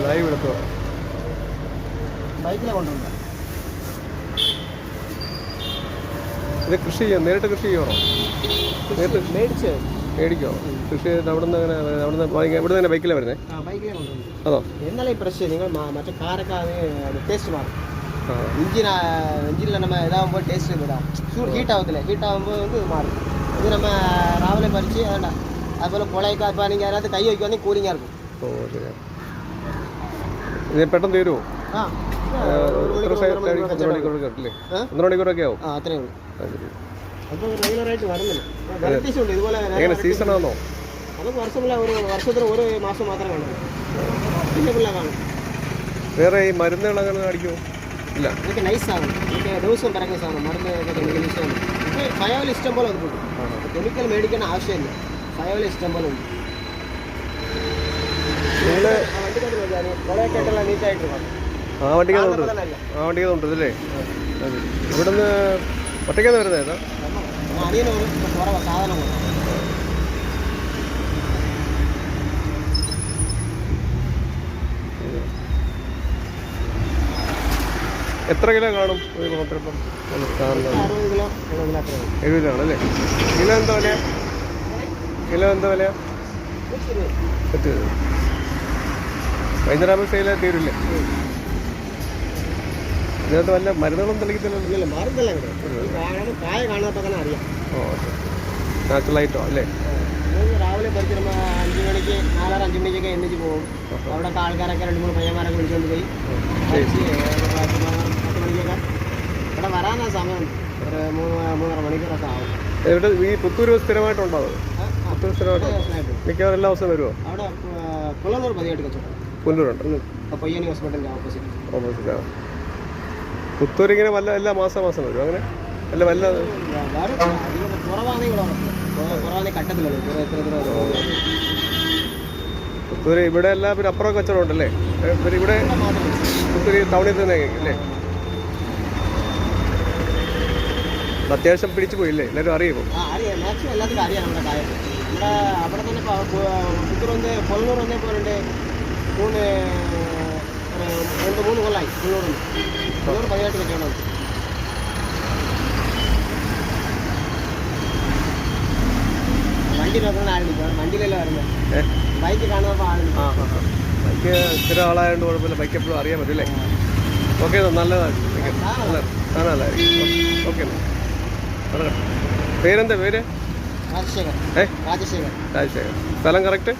Live എടുത്തോ ബൈക്കിലെ കൊണ്ടുണ്ട്. ഇത് കൃഷി ചെയ്യാം, നേരിട്ട് കൃഷി ചെയ്യണോ? നേരിട്ട് മേടിക്കോ? കൃഷി ചെയ്തിട്ട് അവിടെ നിന്ന് ഇവിടെ തന്നെ ബൈക്കിലാണ് വരുന്നത്? ബൈക്കിലെ കൊണ്ടുണ്ട്. അതോ? എന്നാലും ഈ പ്രശ്നം നിങ്ങൾ മറ്റേ കാറൊക്കെ ടേസ്റ്റ് മാറും. എഞ്ചിനിൽ நம்ம இதாகும்போது டேஸ்ட் விடாது. ஹீட் ஆகுதுல, ஹீட் ஆகும்போது வந்து மாறும். இது நம்ம ராவிலே பறித்து வேண்டாம். അതുപോലെ കുളയൊക്കെ ഇപ്പോൾ நீங்கள் അതിനകത്ത് കൈ വയ്ക്കുവാണെങ്കിൽ കൂലിംഗ് ഇറക്കും. ഓ ശരി. ഇത് പെട്ടെന്ന് തീരുമോ? ആ, 1 മണിക്കൂറൊക്കെ ആവും. അത്രേ ഉള്ളൂ. അപ്പോൾ റെഗുലറായിട്ട് വരുന്നില്ല. വെറൈറ്റീസ് ഉണ്ട് ഇതുപോലെ. എങ്ങനെ സീസണാണോ? അത് വർഷമില്ല, ഒരു വർഷത്തിൽ ഒരു മാസം മാത്രമേ കാണുള്ളൂ. പിന്നെ പിള്ളേർ കാണും. വേറെ ഈ മരുന്നുകൾ അങ്ങനെ അടിക്കുമോ? ഇല്ല, ഇതൊക്കെ നൈസാണ്. ഇതൊക്കെ ദിവസം പിറക്കുന്ന സാധനം. മരുന്ന് കെമിക്കൽ ഇഷ്ടമാണ്. ഇപ്പോൾ ഫയോൽ ഇഷ്ടം പോലെ അത് കിട്ടും. കെമിക്കൽ മേടിക്കേണ്ട ആവശ്യമില്ല. ഫയോൽ ഇഷ്ടം പോലെ ഉണ്ട്. കുളയൊക്കെയായിട്ടുള്ള നീറ്റായിട്ട് ആ വണ്ടിക്കതുണ്ട് ഇതല്ലേ? ഇവിടുന്ന് ഒറ്റയ്ക്കാണ് വരുന്നത്? ഏതാ അനിയന് കുറവാണ് സാധനം. എത്ര കിലോ കാണും? 60 കിലോ 70 കിലോ ആണല്ലേ? കിലോ എന്താ വില? വൈകുന്നേരം സെയിലായി തീരില്ല. ഇതിനകത്ത് വല്ല മരുന്നുകളൊന്നും തെളിക്കത്തില്ല. കായ കാണുന്നപ്പോൾ തന്നെ അറിയാം. ഓ നാച്ചുറലായിട്ടോ അല്ലേ? രാവിലെ പറിച്ച് നമ്മൾ 5 മണിക്ക് 4-5 മണിക്കൊക്കെ എണ്ണിച്ച് പോകും. അവിടെ ആൾക്കാരൊക്കെ 2-3 പയ്യന്മാരൊക്കെ വിളിച്ചുകൊണ്ട് പോയി 10 മണിക്കൊക്കെ ഇവിടെ വരാനാ സമയം. ഒരു 3-3.5 മണിക്കൂറൊക്കെ ആവും. ഇവിടെ ഈ പുത്തൂര് സ്ഥിരമായിട്ടുണ്ടോ? പുത്തൂർ സ്ഥിരമായിട്ട് മിക്കവാറും എല്ലാ ദിവസവും വരുമോ? അവിടെ പുള്ളന്നൂർ പതിയായിട്ട് കച്ചവടം. പുല്ലൂരുണ്ട്. പയ്യനി ഹോസ്പിറ്റലിൻ്റെ ഓപ്പോസിറ്റ്. പുത്തൂർ ഇങ്ങനെ വല്ല എല്ലാ മാസം വരും അങ്ങനെ? അല്ല വല്ല കുറവാണെങ്കിൽ കട്ടത്തിലുള്ളൂ. പുത്തൂര് ഇവിടെ എല്ലാ പിന്നെ അപ്പുറം കച്ചവടം ഉണ്ടല്ലേ? ഇവിടെ പുത്തൂര് ടൗണിൽ തന്നെ അല്ലേ? അത്യാവശ്യം പിടിച്ചു പോയില്ലേ? എല്ലാവരും അറിയുമോ? അറിയാം, മാക്സിമം എല്ലാത്തിനും അറിയാം. നമ്മുടെ കാര്യം നമ്മുടെ അവിടെ തന്നെ പുത്തൂർ പൊള്ളൂർ വന്നേ പോലുണ്ട്. 3 കൊല്ലമായി പുള്ളൂർ പതിയായിട്ട് കച്ചവടം. വണ്ടി നോക്കുന്ന ആളുണ്ട്. വണ്ടിയിലല്ലേ വരുന്നത്. ബൈക്ക് കാണുന്നപ്പോൾ ആളുണ്ട്. ബൈക്ക് സ്ഥിരം ആളായതുകൊണ്ട് കുഴപ്പമില്ല. ബൈക്ക് എപ്പോഴും അറിയാൻ പറ്റും അല്ലേ? ഓക്കെ, നല്ലതാണ്. ഓക്കെ. പേരെന്താ പേര്? രാജശേഖർ. സ്ഥലം കറക്റ്റ്?